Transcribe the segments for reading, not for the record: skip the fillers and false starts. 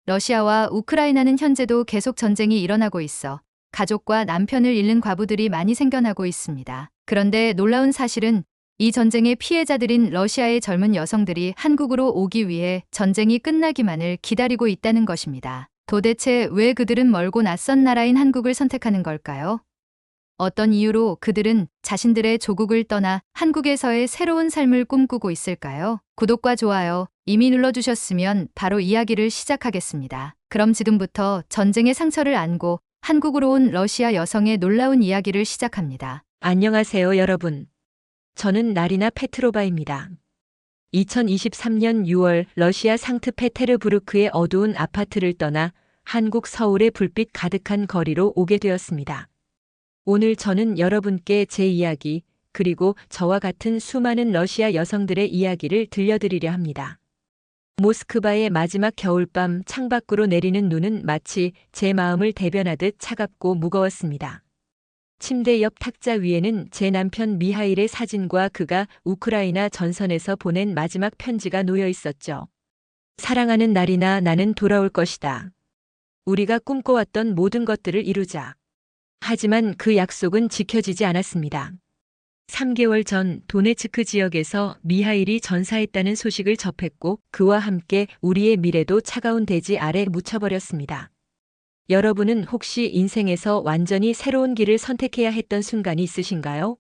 러시아와 우크라이나는 현재도 계속 전쟁이 일어나고 있어 가족과 남편을 잃는 과부들이 많이 생겨나고 있습니다. 그런데 놀라운 사실은 이 전쟁의 피해자들인 러시아의 젊은 여성들이 한국으로 오기 위해 전쟁이 끝나기만을 기다리고 있다는 것입니다. 도대체 왜 그들은 멀고 낯선 나라인 한국을 선택하는 걸까요? 어떤 이유로 그들은 자신들의 조국을 떠나 한국에서의 새로운 삶을 꿈꾸고 있을까요? 구독과 좋아요 이미 눌러주셨으면 바로 이야기를 시작하겠습니다. 그럼 지금부터 전쟁의 상처를 안고 한국으로 온 러시아 여성의 놀라운 이야기를 시작합니다. 안녕하세요, 여러분. 저는 나리나 페트로바입니다. 2023년 6월 러시아 상트페테르부르크의 어두운 아파트를 떠나 한국 서울의 불빛 가득한 거리로 오게 되었습니다. 오늘 저는 여러분께 제 이야기, 그리고 저와 같은 수많은 러시아 여성들의 이야기를 들려드리려 합니다. 모스크바의 마지막 겨울밤 창밖으로 내리는 눈은 마치 제 마음을 대변하듯 차갑고 무거웠습니다. 침대 옆 탁자 위에는 제 남편 미하일의 사진과 그가 우크라이나 전선에서 보낸 마지막 편지가 놓여 있었죠. 사랑하는 나리나, 나는 돌아올 것이다. 우리가 꿈꿔왔던 모든 것들을 이루자. 하지만 그 약속은 지켜지지 않았습니다. 3개월 전 도네츠크 지역에서 미하일이 전사했다는 소식을 접했고 그와 함께 우리의 미래도 차가운 대지 아래 묻혀버렸습니다. 여러분은 혹시 인생에서 완전히 새로운 길을 선택해야 했던 순간이 있으신가요?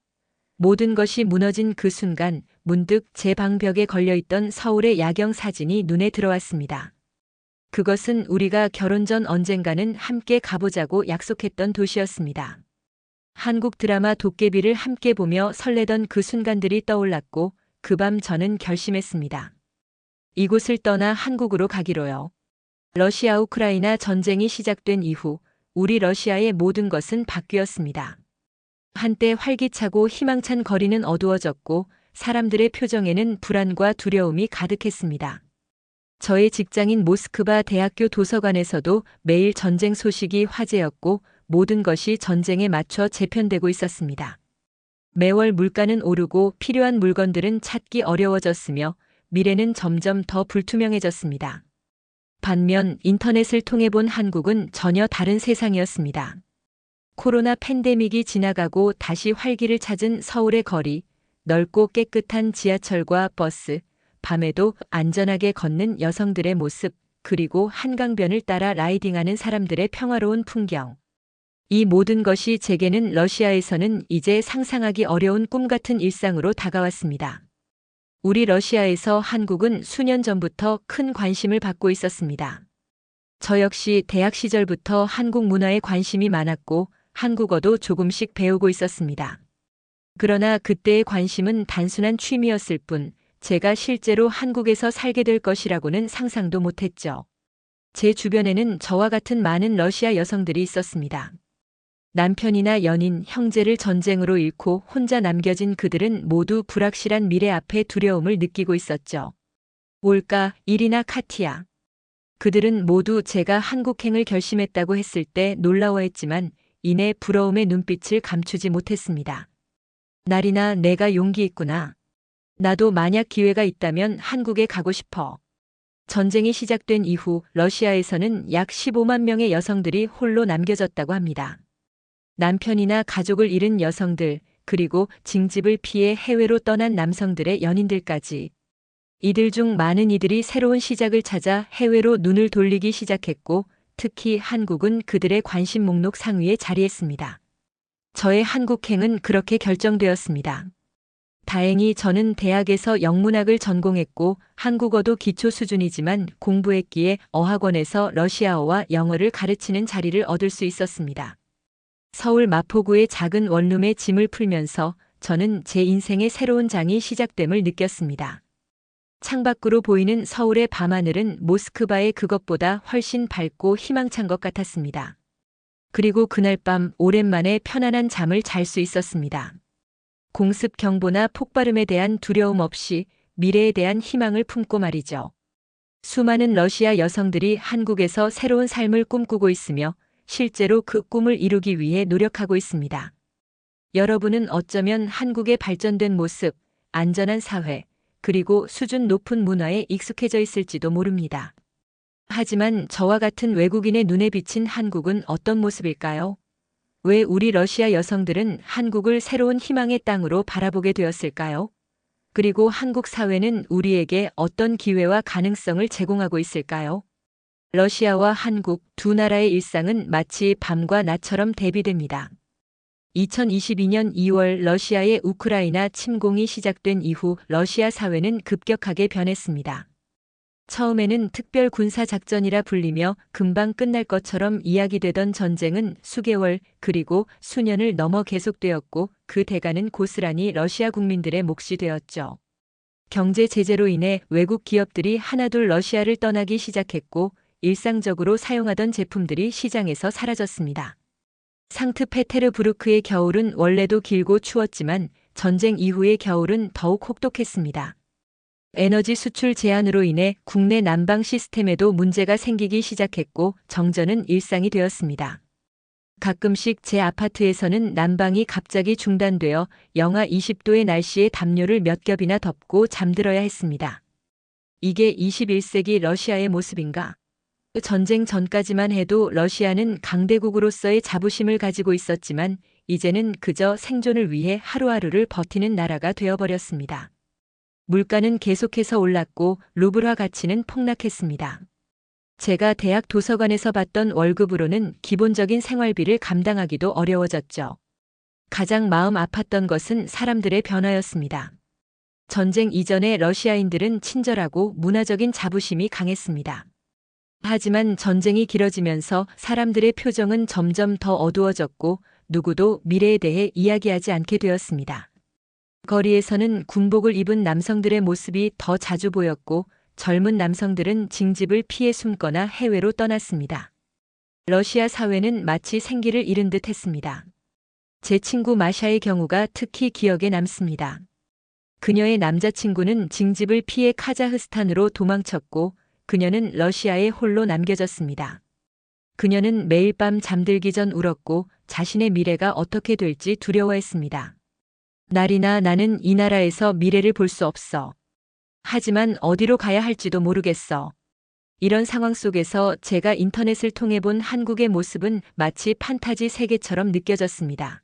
모든 것이 무너진 그 순간 문득 제 방벽에 걸려있던 서울의 야경 사진이 눈에 들어왔습니다. 그것은 우리가 결혼 전 언젠가는 함께 가보자고 약속했던 도시였습니다. 한국 드라마 도깨비를 함께 보며 설레던 그 순간들이 떠올랐고 그 밤 저는 결심했습니다. 이곳을 떠나 한국으로 가기로요. 러시아 우크라이나 전쟁이 시작된 이후 우리 러시아의 모든 것은 바뀌었습니다. 한때 활기차고 희망찬 거리는 어두워졌고 사람들의 표정에는 불안과 두려움이 가득했습니다. 저의 직장인 모스크바 대학교 도서관에서도 매일 전쟁 소식이 화제였고 모든 것이 전쟁에 맞춰 재편되고 있었습니다. 매월 물가는 오르고 필요한 물건들은 찾기 어려워졌으며 미래는 점점 더 불투명해졌습니다. 반면 인터넷을 통해 본 한국은 전혀 다른 세상이었습니다. 코로나 팬데믹이 지나가고 다시 활기를 찾은 서울의 거리, 넓고 깨끗한 지하철과 버스, 밤에도 안전하게 걷는 여성들의 모습, 그리고 한강변을 따라 라이딩하는 사람들의 평화로운 풍경. 이 모든 것이 제게는 러시아에서는 이제 상상하기 어려운 꿈 같은 일상으로 다가왔습니다. 우리 러시아에서 한국은 수년 전부터 큰 관심을 받고 있었습니다. 저 역시 대학 시절부터 한국 문화에 관심이 많았고 한국어도 조금씩 배우고 있었습니다. 그러나 그때의 관심은 단순한 취미였을 뿐 제가 실제로 한국에서 살게 될 것이라고는 상상도 못했죠. 제 주변에는 저와 같은 많은 러시아 여성들이 있었습니다. 남편이나 연인, 형제를 전쟁으로 잃고 혼자 남겨진 그들은 모두 불확실한 미래 앞에 두려움을 느끼고 있었죠. 올가, 일이나 카티야. 그들은 모두 제가 한국행을 결심했다고 했을 때 놀라워했지만 이내 부러움의 눈빛을 감추지 못했습니다. 나리나, 내가 용기 있구나. 나도 만약 기회가 있다면 한국에 가고 싶어. 전쟁이 시작된 이후 러시아에서는 약 15만 명의 여성들이 홀로 남겨졌다고 합니다. 남편이나 가족을 잃은 여성들, 그리고 징집을 피해 해외로 떠난 남성들의 연인들까지. 이들 중 많은 이들이 새로운 시작을 찾아 해외로 눈을 돌리기 시작했고, 특히 한국은 그들의 관심 목록 상위에 자리했습니다. 저의 한국행은 그렇게 결정되었습니다. 다행히 저는 대학에서 영문학을 전공했고, 한국어도 기초 수준이지만 공부했기에 어학원에서 러시아어와 영어를 가르치는 자리를 얻을 수 있었습니다. 서울 마포구의 작은 원룸에 짐을 풀면서 저는 제 인생의 새로운 장이 시작됨을 느꼈습니다. 창밖으로 보이는 서울의 밤하늘은 모스크바의 그것보다 훨씬 밝고 희망찬 것 같았습니다. 그리고 그날 밤 오랜만에 편안한 잠을 잘 수 있었습니다. 공습 경보나 폭발음에 대한 두려움 없이 미래에 대한 희망을 품고 말이죠. 수많은 러시아 여성들이 한국에서 새로운 삶을 꿈꾸고 있으며 실제로 그 꿈을 이루기 위해 노력하고 있습니다. 여러분은 어쩌면 한국의 발전된 모습, 안전한 사회, 그리고 수준 높은 문화에 익숙해져 있을지도 모릅니다. 하지만 저와 같은 외국인의 눈에 비친 한국은 어떤 모습일까요? 왜 우리 러시아 여성들은 한국을 새로운 희망의 땅으로 바라보게 되었을까요? 그리고 한국 사회는 우리에게 어떤 기회와 가능성을 제공하고 있을까요? 러시아와 한국 두 나라의 일상은 마치 밤과 낮처럼 대비됩니다. 2022년 2월 러시아의 우크라이나 침공이 시작된 이후 러시아 사회는 급격하게 변했습니다. 처음에는 특별 군사 작전이라 불리며 금방 끝날 것처럼 이야기되던 전쟁은 수개월 그리고 수년을 넘어 계속되었고 그 대가는 고스란히 러시아 국민들의 몫이 되었죠. 경제 제재로 인해 외국 기업들이 하나둘 러시아를 떠나기 시작했고 일상적으로 사용하던 제품들이 시장에서 사라졌습니다. 상트페테르부르크의 겨울은 원래도 길고 추웠지만 전쟁 이후의 겨울은 더욱 혹독했습니다. 에너지 수출 제한으로 인해 국내 난방 시스템에도 문제가 생기기 시작했고 정전은 일상이 되었습니다. 가끔씩 제 아파트에서는 난방이 갑자기 중단되어 영하 20도의 날씨에 담요를 몇 겹이나 덮고 잠들어야 했습니다. 이게 21세기 러시아의 모습인가? 전쟁 전까지만 해도 러시아는 강대국으로서의 자부심을 가지고 있었지만 이제는 그저 생존을 위해 하루하루를 버티는 나라가 되어버렸습니다. 물가는 계속해서 올랐고 루블화 가치는 폭락했습니다. 제가 대학 도서관에서 받던 월급으로는 기본적인 생활비를 감당하기도 어려워졌죠. 가장 마음 아팠던 것은 사람들의 변화였습니다. 전쟁 이전에 러시아인들은 친절하고 문화적인 자부심이 강했습니다. 하지만 전쟁이 길어지면서 사람들의 표정은 점점 더 어두워졌고 누구도 미래에 대해 이야기하지 않게 되었습니다. 거리에서는 군복을 입은 남성들의 모습이 더 자주 보였고 젊은 남성들은 징집을 피해 숨거나 해외로 떠났습니다. 러시아 사회는 마치 생기를 잃은 듯 했습니다. 제 친구 마샤의 경우가 특히 기억에 남습니다. 그녀의 남자친구는 징집을 피해 카자흐스탄으로 도망쳤고 그녀는 러시아에 홀로 남겨졌습니다. 그녀는 매일 밤 잠들기 전 울었고 자신의 미래가 어떻게 될지 두려워했습니다. 날이나 나는 이 나라에서 미래를 볼 수 없어. 하지만 어디로 가야 할지도 모르겠어. 이런 상황 속에서 제가 인터넷을 통해 본 한국의 모습은 마치 판타지 세계처럼 느껴졌습니다.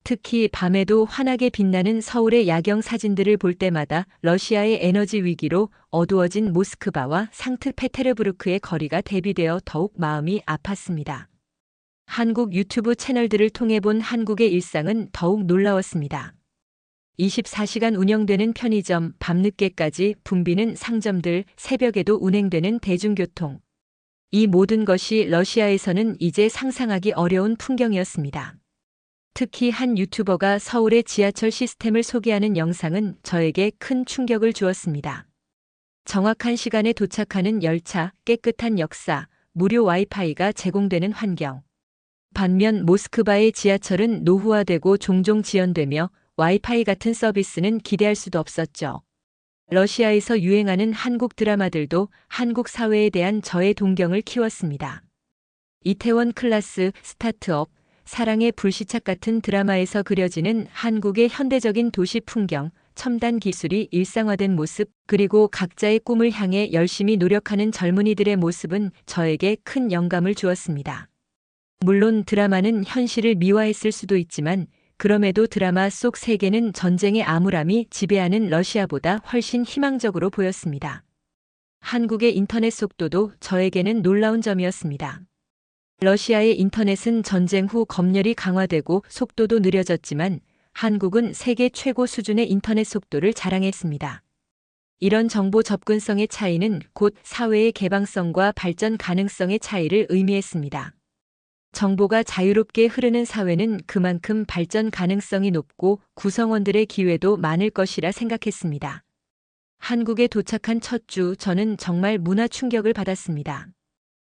특히 밤에도 환하게 빛나는 서울의 야경 사진들을 볼 때마다 러시아의 에너지 위기로 어두워진 모스크바와 상트페테르부르크의 거리가 대비되어 더욱 마음이 아팠습니다. 한국 유튜브 채널들을 통해 본 한국의 일상은 더욱 놀라웠습니다. 24시간 운영되는 편의점, 밤늦게까지 붐비는 상점들, 새벽에도 운행되는 대중교통. 이 모든 것이 러시아에서는 이제 상상하기 어려운 풍경이었습니다. 특히 한 유튜버가 서울의 지하철 시스템을 소개하는 영상은 저에게 큰 충격을 주었습니다. 정확한 시간에 도착하는 열차, 깨끗한 역사, 무료 와이파이가 제공되는 환경. 반면 모스크바의 지하철은 노후화되고 종종 지연되며 와이파이 같은 서비스는 기대할 수도 없었죠. 러시아에서 유행하는 한국 드라마들도 한국 사회에 대한 저의 동경을 키웠습니다. 이태원 클라스, 스타트업, 사랑의 불시착 같은 드라마에서 그려지는 한국의 현대적인 도시 풍경, 첨단 기술이 일상화된 모습, 그리고 각자의 꿈을 향해 열심히 노력하는 젊은이들의 모습은 저에게 큰 영감을 주었습니다. 물론 드라마는 현실을 미화했을 수도 있지만 그럼에도 드라마 속 세계는 전쟁의 암울함이 지배하는 러시아보다 훨씬 희망적으로 보였습니다. 한국의 인터넷 속도도 저에게는 놀라운 점이었습니다. 러시아의 인터넷은 전쟁 후 검열이 강화되고 속도도 느려졌지만 한국은 세계 최고 수준의 인터넷 속도를 자랑했습니다. 이런 정보 접근성의 차이는 곧 사회의 개방성과 발전 가능성의 차이를 의미했습니다. 정보가 자유롭게 흐르는 사회는 그만큼 발전 가능성이 높고 구성원들의 기회도 많을 것이라 생각했습니다. 한국에 도착한 첫 주 저는 정말 문화 충격을 받았습니다.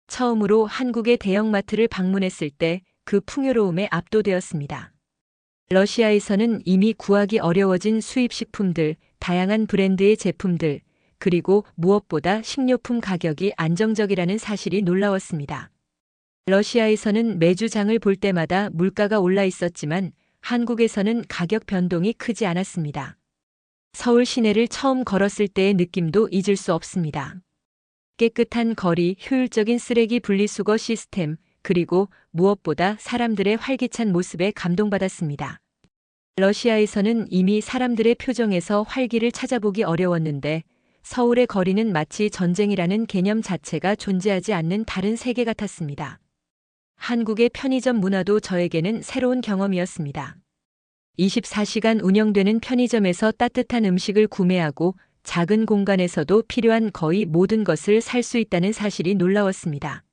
처음으로 한국의 대형마트를 방문했을 때 그 풍요로움에 압도되었습니다. 러시아에서는 이미 구하기 어려워진 수입식품들, 다양한 브랜드의 제품들, 그리고 무엇보다 식료품 가격이 안정적이라는 사실이 놀라웠습니다. 러시아에서는 매주 장을 볼 때마다 물가가 올라 있었지만 한국에서는 가격 변동이 크지 않았습니다. 서울 시내를 처음 걸었을 때의 느낌도 잊을 수 없습니다. 깨끗한 거리, 효율적인 쓰레기 분리수거 시스템, 그리고 무엇보다 사람들의 활기찬 모습에 감동받았습니다. 러시아에서는 이미 사람들의 표정에서 활기를 찾아보기 어려웠는데 서울의 거리는 마치 전쟁이라는 개념 자체가 존재하지 않는 다른 세계 같았습니다. 한국의 편의점 문화도 저에게는 새로운 경험이었습니다. 24시간 운영되는 편의점에서 따뜻한 음식을 구매하고 작은 공간에서도 필요한 거의 모든 것을 살 수 있다는 사실이 놀라웠습니다.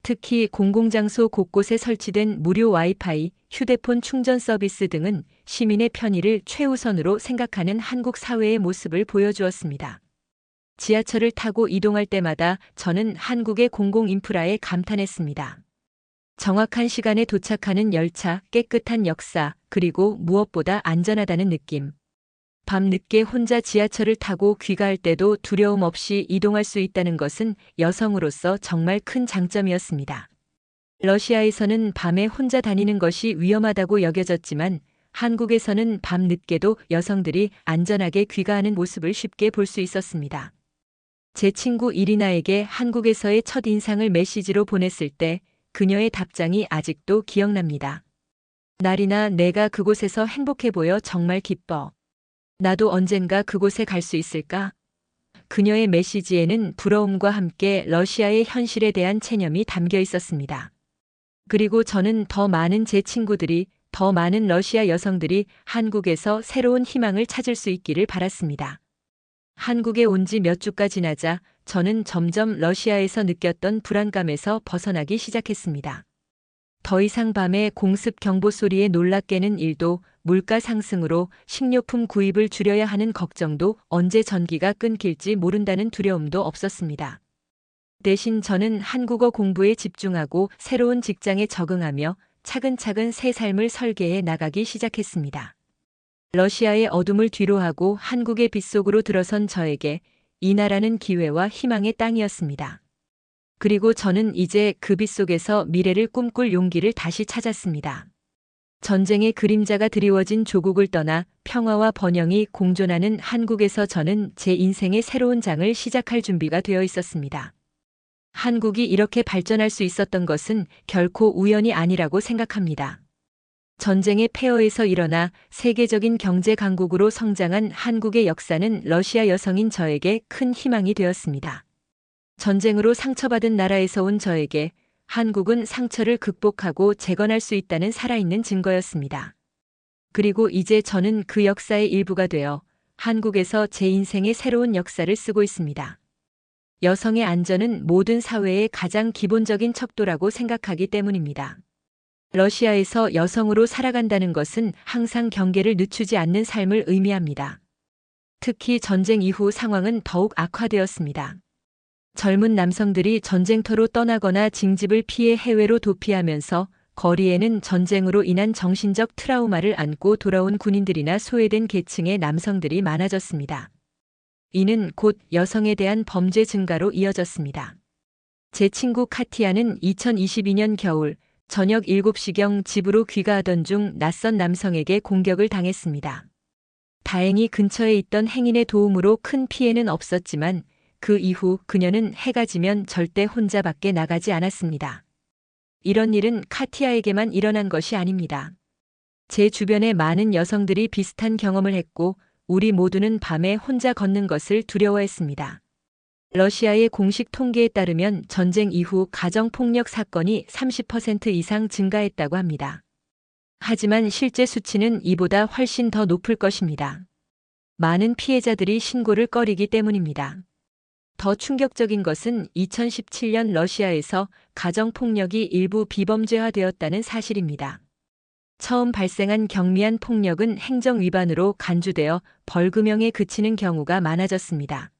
특히 공공장소 곳곳에 설치된 무료 와이파이, 휴대폰 충전 서비스 등은 시민의 편의를 최우선으로 생각하는 한국 사회의 모습을 보여주었습니다. 지하철을 타고 이동할 때마다 저는 한국의 공공인프라에 감탄했습니다. 정확한 시간에 도착하는 열차, 깨끗한 역사, 그리고 무엇보다 안전하다는 느낌. 밤 늦게 혼자 지하철을 타고 귀가할 때도 두려움 없이 이동할 수 있다는 것은 여성으로서 정말 큰 장점이었습니다. 러시아에서는 밤에 혼자 다니는 것이 위험하다고 여겨졌지만 한국에서는 밤 늦게도 여성들이 안전하게 귀가하는 모습을 쉽게 볼 수 있었습니다. 제 친구 이리나에게 한국에서의 첫 인상을 메시지로 보냈을 때 그녀의 답장이 아직도 기억납니다. 나리나, 내가 그곳에서 행복해 보여 정말 기뻐. 나도 언젠가 그곳에 갈 수 있을까? 그녀의 메시지에는 부러움과 함께 러시아의 현실에 대한 체념이 담겨 있었습니다. 그리고 저는 더 많은 제 친구들이, 더 많은 러시아 여성들이 한국에서 새로운 희망을 찾을 수 있기를 바랐습니다. 한국에 온 지 몇 주가 지나자 저는 점점 러시아에서 느꼈던 불안감에서 벗어나기 시작했습니다. 더 이상 밤에 공습 경보 소리에 놀라 깨는 일도, 물가 상승으로 식료품 구입을 줄여야 하는 걱정도, 언제 전기가 끊길지 모른다는 두려움도 없었습니다. 대신 저는 한국어 공부에 집중하고 새로운 직장에 적응하며 차근차근 새 삶을 설계해 나가기 시작했습니다. 러시아의 어둠을 뒤로하고 한국의 빛 속으로 들어선 저에게 이 나라는 기회와 희망의 땅이었습니다. 그리고 저는 이제 그 빛 속에서 미래를 꿈꿀 용기를 다시 찾았습니다. 전쟁의 그림자가 드리워진 조국을 떠나 평화와 번영이 공존하는 한국에서 저는 제 인생의 새로운 장을 시작할 준비가 되어 있었습니다. 한국이 이렇게 발전할 수 있었던 것은 결코 우연이 아니라고 생각합니다. 전쟁의 폐허에서 일어나 세계적인 경제 강국으로 성장한 한국의 역사는 러시아 여성인 저에게 큰 희망이 되었습니다. 전쟁으로 상처받은 나라에서 온 저에게 한국은 상처를 극복하고 재건할 수 있다는 살아있는 증거였습니다. 그리고 이제 저는 그 역사의 일부가 되어 한국에서 제 인생의 새로운 역사를 쓰고 있습니다. 여성의 안전은 모든 사회의 가장 기본적인 척도라고 생각하기 때문입니다. 러시아에서 여성으로 살아간다는 것은 항상 경계를 늦추지 않는 삶을 의미합니다. 특히 전쟁 이후 상황은 더욱 악화되었습니다. 젊은 남성들이 전쟁터로 떠나거나 징집을 피해 해외로 도피하면서 거리에는 전쟁으로 인한 정신적 트라우마를 안고 돌아온 군인들이나 소외된 계층의 남성들이 많아졌습니다. 이는 곧 여성에 대한 범죄 증가로 이어졌습니다. 제 친구 카티아는 2022년 겨울 저녁 7시경 집으로 귀가하던 중 낯선 남성에게 공격을 당했습니다. 다행히 근처에 있던 행인의 도움으로 큰 피해는 없었지만 그 이후 그녀는 해가 지면 절대 혼자 밖에 나가지 않았습니다. 이런 일은 카티아에게만 일어난 것이 아닙니다. 제 주변의 많은 여성들이 비슷한 경험을 했고 우리 모두는 밤에 혼자 걷는 것을 두려워했습니다. 러시아의 공식 통계에 따르면 전쟁 이후 가정폭력 사건이 30% 이상 증가했다고 합니다. 하지만 실제 수치는 이보다 훨씬 더 높을 것입니다. 많은 피해자들이 신고를 꺼리기 때문입니다. 더 충격적인 것은 2017년 러시아에서 가정폭력이 일부 비범죄화되었다는 사실입니다. 처음 발생한 경미한 폭력은 행정 위반으로 간주되어 벌금형에 그치는 경우가 많아졌습니다.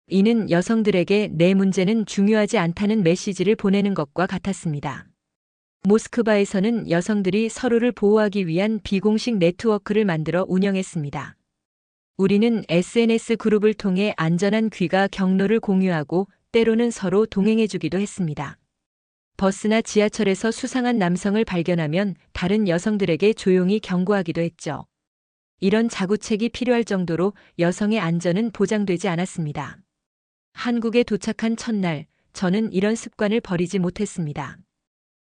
이는 여성들에게 내 문제는 중요하지 않다는 메시지를 보내는 것과 같았습니다. 모스크바에서는 여성들이 서로를 보호하기 위한 비공식 네트워크를 만들어 운영했습니다. 우리는 SNS 그룹을 통해 안전한 귀가 경로를 공유하고 때로는 서로 동행해주기도 했습니다. 버스나 지하철에서 수상한 남성을 발견하면 다른 여성들에게 조용히 경고하기도 했죠. 이런 자구책이 필요할 정도로 여성의 안전은 보장되지 않았습니다. 한국에 도착한 첫날, 저는 이런 습관을 버리지 못했습니다.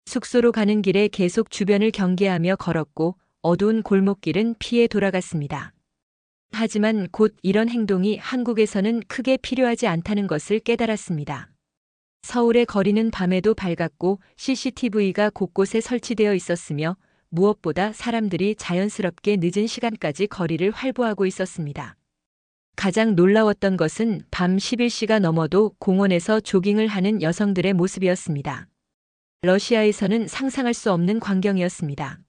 숙소로 가는 길에 계속 주변을 경계하며 걸었고 어두운 골목길은 피해 돌아갔습니다. 하지만 곧 이런 행동이 한국에서는 크게 필요하지 않다는 것을 깨달았습니다. 서울의 거리는 밤에도 밝았고 CCTV가 곳곳에 설치되어 있었으며 무엇보다 사람들이 자연스럽게 늦은 시간까지 거리를 활보하고 있었습니다. 가장 놀라웠던 것은 밤 11시가 넘어도 공원에서 조깅을 하는 여성들의 모습이었습니다. 러시아에서는 상상할 수 없는 광경이었습니다.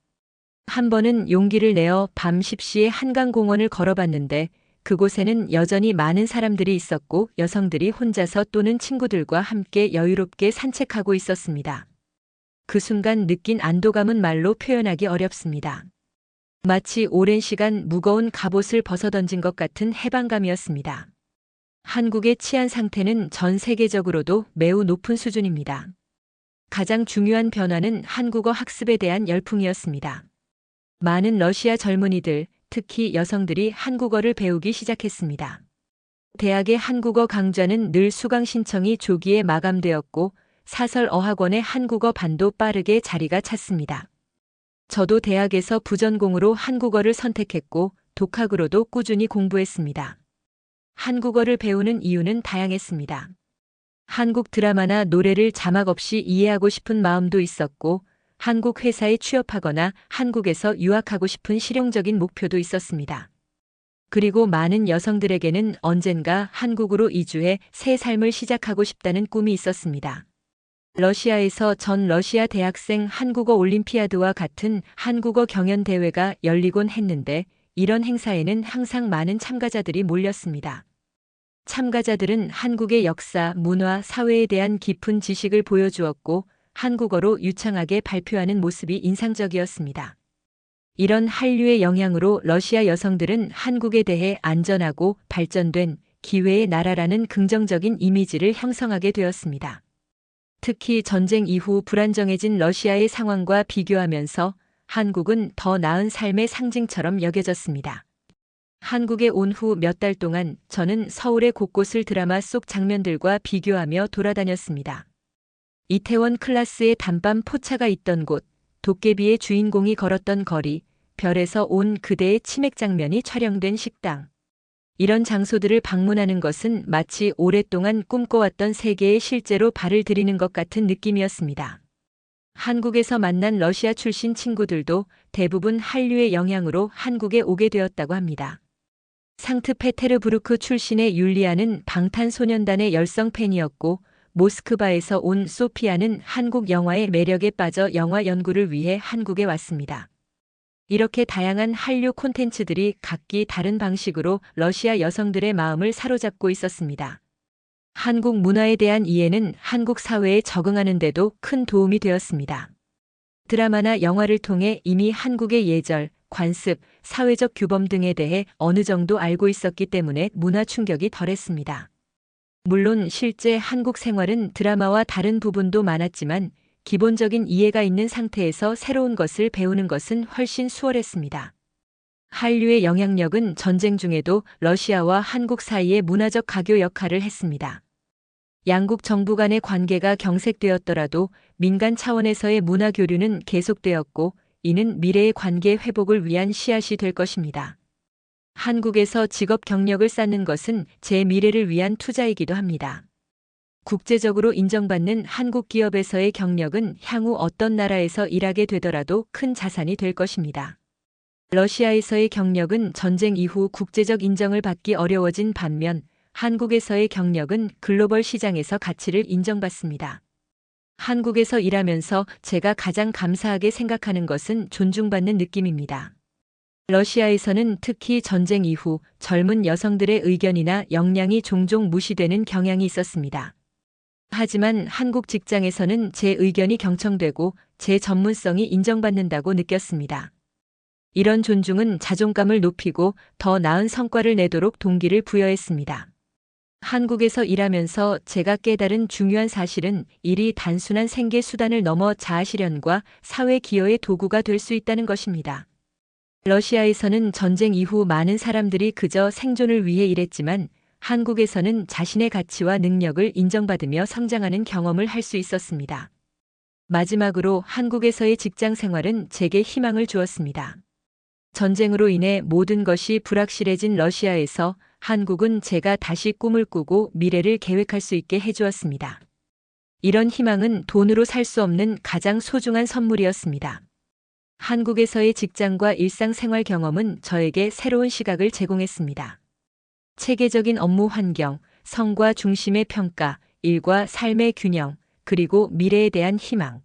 한 번은 용기를 내어 밤 10시에 한강공원을 걸어봤는데 그곳에는 여전히 많은 사람들이 있었고 여성들이 혼자서 또는 친구들과 함께 여유롭게 산책하고 있었습니다. 그 순간 느낀 안도감은 말로 표현하기 어렵습니다. 마치 오랜 시간 무거운 갑옷을 벗어던진 것 같은 해방감이었습니다. 한국의 치안 상태는 전 세계적으로도 매우 높은 수준입니다. 가장 중요한 변화는 한국어 학습에 대한 열풍이었습니다. 많은 러시아 젊은이들, 특히 여성들이 한국어를 배우기 시작했습니다. 대학의 한국어 강좌는 늘 수강 신청이 조기에 마감되었고 사설 어학원의 한국어 반도 빠르게 자리가 찼습니다. 저도 대학에서 부전공으로 한국어를 선택했고 독학으로도 꾸준히 공부했습니다. 한국어를 배우는 이유는 다양했습니다. 한국 드라마나 노래를 자막 없이 이해하고 싶은 마음도 있었고 한국 회사에 취업하거나 한국에서 유학하고 싶은 실용적인 목표도 있었습니다. 그리고 많은 여성들에게는 언젠가 한국으로 이주해 새 삶을 시작하고 싶다는 꿈이 있었습니다. 러시아에서 전 러시아 대학생 한국어 올림피아드와 같은 한국어 경연 대회가 열리곤 했는데 이런 행사에는 항상 많은 참가자들이 몰렸습니다. 참가자들은 한국의 역사, 문화, 사회에 대한 깊은 지식을 보여주었고 한국어로 유창하게 발표하는 모습이 인상적이었습니다. 이런 한류의 영향으로 러시아 여성들은 한국에 대해 안전하고 발전된 기회의 나라라는 긍정적인 이미지를 형성하게 되었습니다. 특히 전쟁 이후 불안정해진 러시아의 상황과 비교하면서 한국은 더 나은 삶의 상징처럼 여겨졌습니다. 한국에 온 후 몇 달 동안 저는 서울의 곳곳을 드라마 속 장면들과 비교하며 돌아다녔습니다. 이태원 클라스의 단밤 포차가 있던 곳, 도깨비의 주인공이 걸었던 거리, 별에서 온 그대의 치맥 장면이 촬영된 식당. 이런 장소들을 방문하는 것은 마치 오랫동안 꿈꿔왔던 세계에 실제로 발을 들이는 것 같은 느낌이었습니다. 한국에서 만난 러시아 출신 친구들도 대부분 한류의 영향으로 한국에 오게 되었다고 합니다. 상트페테르부르크 출신의 율리아는 방탄소년단의 열성 팬이었고 모스크바에서 온 소피아는 한국 영화의 매력에 빠져 영화 연구를 위해 한국에 왔습니다. 이렇게 다양한 한류 콘텐츠들이 각기 다른 방식으로 러시아 여성들의 마음을 사로잡고 있었습니다. 한국 문화에 대한 이해는 한국 사회에 적응하는 데도 큰 도움이 되었습니다. 드라마나 영화를 통해 이미 한국의 예절, 관습, 사회적 규범 등에 대해 어느 정도 알고 있었기 때문에 문화 충격이 덜했습니다. 물론 실제 한국 생활은 드라마와 다른 부분도 많았지만 기본적인 이해가 있는 상태에서 새로운 것을 배우는 것은 훨씬 수월했습니다. 한류의 영향력은 전쟁 중에도 러시아와 한국 사이의 문화적 가교 역할을 했습니다. 양국 정부 간의 관계가 경색되었더라도 민간 차원에서의 문화 교류는 계속되었고 이는 미래의 관계 회복을 위한 씨앗이 될 것입니다. 한국에서 직업 경력을 쌓는 것은 제 미래를 위한 투자이기도 합니다. 국제적으로 인정받는 한국 기업에서의 경력은 향후 어떤 나라에서 일하게 되더라도 큰 자산이 될 것입니다. 러시아에서의 경력은 전쟁 이후 국제적 인정을 받기 어려워진 반면 한국에서의 경력은 글로벌 시장에서 가치를 인정받습니다. 한국에서 일하면서 제가 가장 감사하게 생각하는 것은 존중받는 느낌입니다. 러시아에서는 특히 전쟁 이후 젊은 여성들의 의견이나 역량이 종종 무시되는 경향이 있었습니다. 하지만 한국 직장에서는 제 의견이 경청되고 제 전문성이 인정받는다고 느꼈습니다. 이런 존중은 자존감을 높이고 더 나은 성과를 내도록 동기를 부여했습니다. 한국에서 일하면서 제가 깨달은 중요한 사실은 일이 단순한 생계 수단을 넘어 자아실현과 사회 기여의 도구가 될 수 있다는 것입니다. 러시아에서는 전쟁 이후 많은 사람들이 그저 생존을 위해 일했지만 한국에서는 자신의 가치와 능력을 인정받으며 성장하는 경험을 할 수 있었습니다. 마지막으로 한국에서의 직장 생활은 제게 희망을 주었습니다. 전쟁으로 인해 모든 것이 불확실해진 러시아에서 한국은 제가 다시 꿈을 꾸고 미래를 계획할 수 있게 해주었습니다. 이런 희망은 돈으로 살 수 없는 가장 소중한 선물이었습니다. 한국에서의 직장과 일상생활 경험은 저에게 새로운 시각을 제공했습니다. 체계적인 업무 환경, 성과 중심의 평가, 일과 삶의 균형, 그리고 미래에 대한 희망.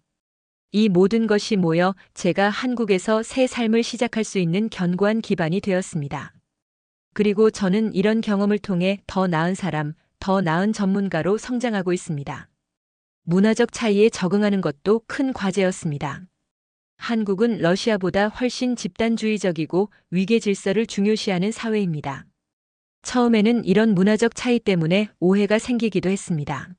이 모든 것이 모여 제가 한국에서 새 삶을 시작할 수 있는 견고한 기반이 되었습니다. 그리고 저는 이런 경험을 통해 더 나은 사람, 더 나은 전문가로 성장하고 있습니다. 문화적 차이에 적응하는 것도 큰 과제였습니다. 한국은 러시아보다 훨씬 집단주의적이고 위계 질서를 중요시하는 사회입니다. 처음에는 이런 문화적 차이 때문에 오해가 생기기도 했습니다.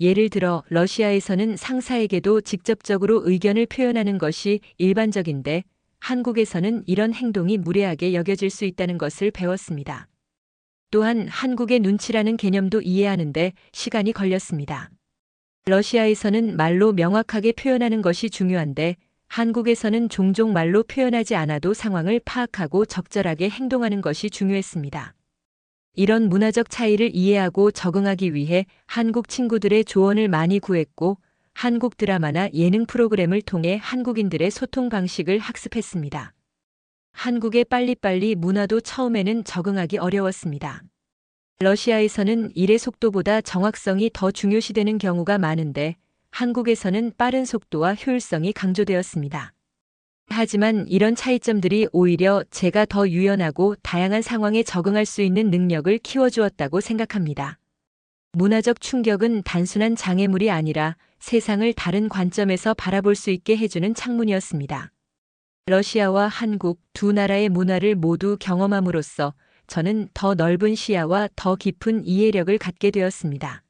예를 들어 러시아에서는 상사에게도 직접적으로 의견을 표현하는 것이 일반적인데 한국에서는 이런 행동이 무례하게 여겨질 수 있다는 것을 배웠습니다. 또한 한국의 눈치라는 개념도 이해하는데 시간이 걸렸습니다. 러시아에서는 말로 명확하게 표현하는 것이 중요한데 한국에서는 종종 말로 표현하지 않아도 상황을 파악하고 적절하게 행동하는 것이 중요했습니다. 이런 문화적 차이를 이해하고 적응하기 위해 한국 친구들의 조언을 많이 구했고 한국 드라마나 예능 프로그램을 통해 한국인들의 소통 방식을 학습했습니다. 한국의 빨리빨리 문화도 처음에는 적응하기 어려웠습니다. 러시아에서는 일의 속도보다 정확성이 더 중요시되는 경우가 많은데 한국에서는 빠른 속도와 효율성이 강조되었습니다. 하지만 이런 차이점들이 오히려 제가 더 유연하고 다양한 상황에 적응할 수 있는 능력을 키워주었다고 생각합니다. 문화적 충격은 단순한 장애물이 아니라 세상을 다른 관점에서 바라볼 수 있게 해주는 창문이었습니다. 러시아와 한국 두 나라의 문화를 모두 경험함으로써 저는 더 넓은 시야와 더 깊은 이해력을 갖게 되었습니다.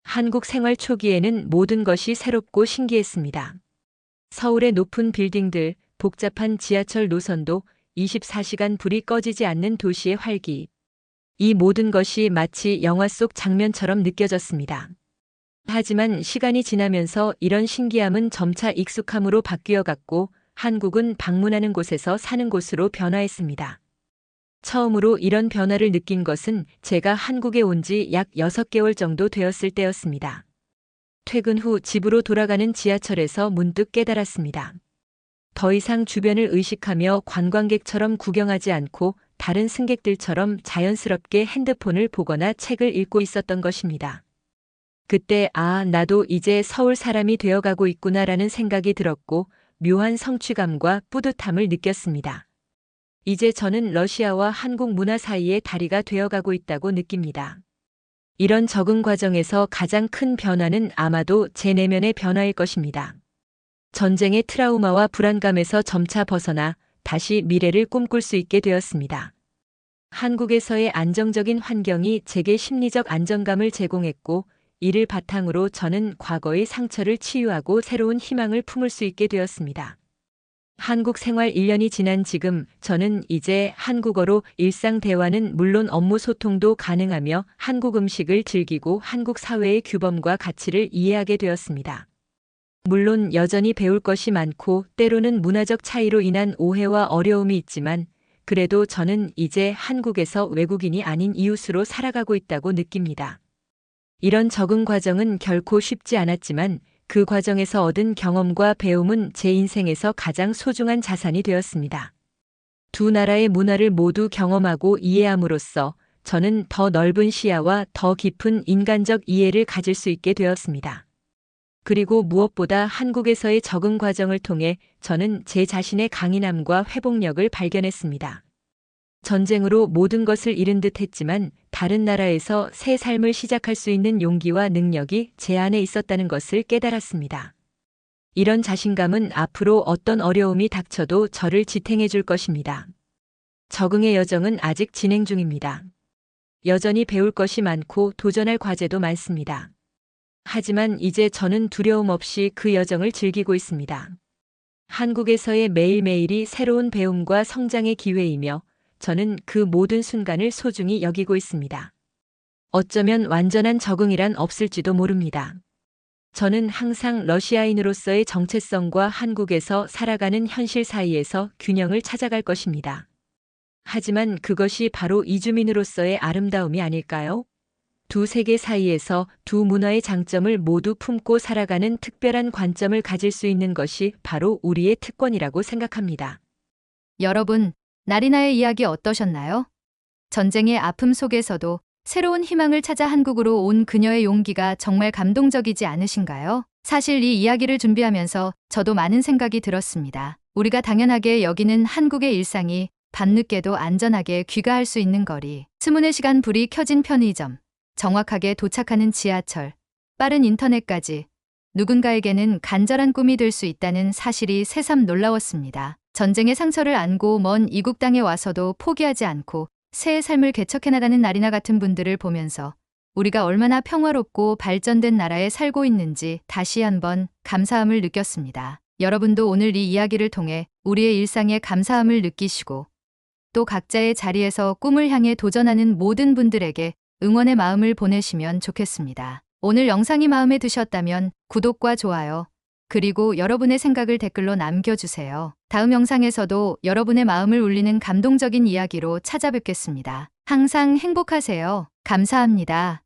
한국 생활 초기에는 모든 것이 새롭고 신기했습니다. 서울의 높은 빌딩들, 복잡한 지하철 노선도 24시간 불이 꺼지지 않는 도시의 활기. 이 모든 것이 마치 영화 속 장면처럼 느껴졌습니다. 하지만 시간이 지나면서 이런 신기함은 점차 익숙함으로 바뀌어 갔고 한국은 방문하는 곳에서 사는 곳으로 변화했습니다. 처음으로 이런 변화를 느낀 것은 제가 한국에 온 지 약 6개월 정도 되었을 때였습니다. 퇴근 후 집으로 돌아가는 지하철에서 문득 깨달았습니다. 더 이상 주변을 의식하며 관광객처럼 구경하지 않고 다른 승객들처럼 자연스럽게 핸드폰을 보거나 책을 읽고 있었던 것입니다. 그때 나도 이제 서울 사람이 되어가고 있구나라는 생각이 들었고 묘한 성취감과 뿌듯함을 느꼈습니다. 이제 저는 러시아와 한국 문화 사이의 다리가 되어가고 있다고 느낍니다. 이런 적응 과정에서 가장 큰 변화는 아마도 제 내면의 변화일 것입니다. 전쟁의 트라우마와 불안감에서 점차 벗어나 다시 미래를 꿈꿀 수 있게 되었습니다. 한국에서의 안정적인 환경이 제게 심리적 안정감을 제공했고 이를 바탕으로 저는 과거의 상처를 치유하고 새로운 희망을 품을 수 있게 되었습니다. 한국 생활 1년이 지난 지금 저는 이제 한국어로 일상 대화는 물론 업무 소통도 가능하며 한국 음식을 즐기고 한국 사회의 규범과 가치를 이해하게 되었습니다. 물론 여전히 배울 것이 많고 때로는 문화적 차이로 인한 오해와 어려움이 있지만 그래도 저는 이제 한국에서 외국인이 아닌 이웃으로 살아가고 있다고 느낍니다. 이런 적응 과정은 결코 쉽지 않았지만 그 과정에서 얻은 경험과 배움은 제 인생에서 가장 소중한 자산이 되었습니다. 두 나라의 문화를 모두 경험하고 이해함으로써 저는 더 넓은 시야와 더 깊은 인간적 이해를 가질 수 있게 되었습니다. 그리고 무엇보다 한국에서의 적응 과정을 통해 저는 제 자신의 강인함과 회복력을 발견했습니다. 전쟁으로 모든 것을 잃은 듯 했지만 다른 나라에서 새 삶을 시작할 수 있는 용기와 능력이 제 안에 있었다는 것을 깨달았습니다. 이런 자신감은 앞으로 어떤 어려움이 닥쳐도 저를 지탱해 줄 것입니다. 적응의 여정은 아직 진행 중입니다. 여전히 배울 것이 많고 도전할 과제도 많습니다. 하지만 이제 저는 두려움 없이 그 여정을 즐기고 있습니다. 한국에서의 매일매일이 새로운 배움과 성장의 기회이며 저는 그 모든 순간을 소중히 여기고 있습니다. 어쩌면 완전한 적응이란 없을지도 모릅니다. 저는 항상 러시아인으로서의 정체성과 한국에서 살아가는 현실 사이에서 균형을 찾아갈 것입니다. 하지만 그것이 바로 이주민으로서의 아름다움이 아닐까요? 두 세계 사이에서 두 문화의 장점을 모두 품고 살아가는 특별한 관점을 가질 수 있는 것이 바로 우리의 특권이라고 생각합니다. 여러분, 나리나의 이야기 어떠셨나요? 전쟁의 아픔 속에서도 새로운 희망을 찾아 한국으로 온 그녀의 용기가 정말 감동적이지 않으신가요? 사실 이 이야기를 준비하면서 저도 많은 생각이 들었습니다. 우리가 당연하게 여기는 한국의 일상이 밤늦게도 안전하게 귀가할 수 있는 거리, 스문의 시간 불이 켜진 편의점, 정확하게 도착하는 지하철, 빠른 인터넷까지 누군가에게는 간절한 꿈이 될 수 있다는 사실이 새삼 놀라웠습니다. 전쟁의 상처를 안고 먼 이국 땅에 와서도 포기하지 않고 새의 삶을 개척해 나가는 나리나 같은 분들을 보면서 우리가 얼마나 평화롭고 발전된 나라에 살고 있는지 다시 한번 감사함을 느꼈습니다. 여러분도 오늘 이 이야기를 통해 우리의 일상에 감사함을 느끼시고 또 각자의 자리에서 꿈을 향해 도전하는 모든 분들에게 응원의 마음을 보내시면 좋겠습니다. 오늘 영상이 마음에 드셨다면 구독과 좋아요, 그리고 여러분의 생각을 댓글로 남겨주세요. 다음 영상에서도 여러분의 마음을 울리는 감동적인 이야기로 찾아뵙겠습니다. 항상 행복하세요. 감사합니다.